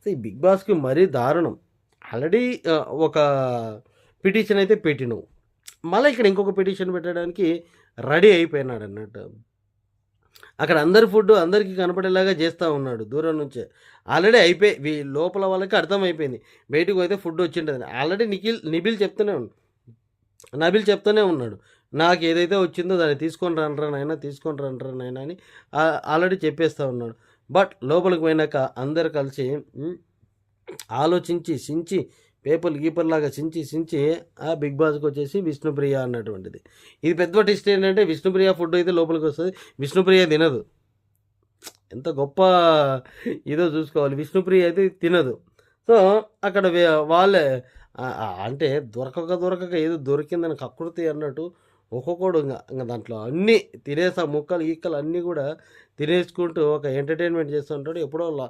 So, ఈ 'big బాస్'కి మరీ దారుణం. ఆల్రెడీ ఒక పిటిషన్ అయితే పెట్టినవు. మళ్ళా ఇక్కడ ఇంకొక పిటిషన్ పెట్టడానికి రెడీ అయిపోయినాడన్నట్టు. అక్కడ అందరి ఫుడ్డు అందరికీ కనపడేలాగా చేస్తా ఉన్నాడు దూరం నుంచే. ఆల్రెడీ లోపల వాళ్ళకి అర్థమైపోయింది. బయటకి పోతే ఫుడ్ వచ్చింటదని. ఆల్రెడీ నబీల్ చెప్తూనే ఉన్నాడు. నాకేదైతే వచ్చిందో దాన్ని తీసుకొని రండ్రా నాయనా అని ఆల్రెడీ చెప్పేస్తా ఉన్నాడు. బట్ లోపలికి పోయినాక అందరూ కలిసి ఆలోచించి, సించి గీపర్‌లాగా సించి ఆ 'బిగ్ బాస్'కి వచ్చేసి విష్ణుప్రియ అన్నటువంటిది. ఇది పెద్ద ట్విస్ట్ ఏంటంటే విష్ణుప్రియ ఫుడ్ అయితే లోపలికొస్తది. విష్ణుప్రియ తినదు. ఎంత గొప్ప ఇదో చూసుకోవాలి. విష్ణుప్రియ అయితే తినదు. సో, అక్కడ వాళ్ళే అంటే దొరకక ఏదో దొరికిందని కకృతి అన్నట్టు ఒక్కొక్కడు ఇంగ దాంట్లో అన్నీ తినేసా ముక్కలు, గిక్కలు అన్నీ కూడా తినేసుకుంటూ ఒక ఎంటర్‌టైన్‌మెంట్ చేస్తుంటాడు. ఎప్పుడో మధ్యలో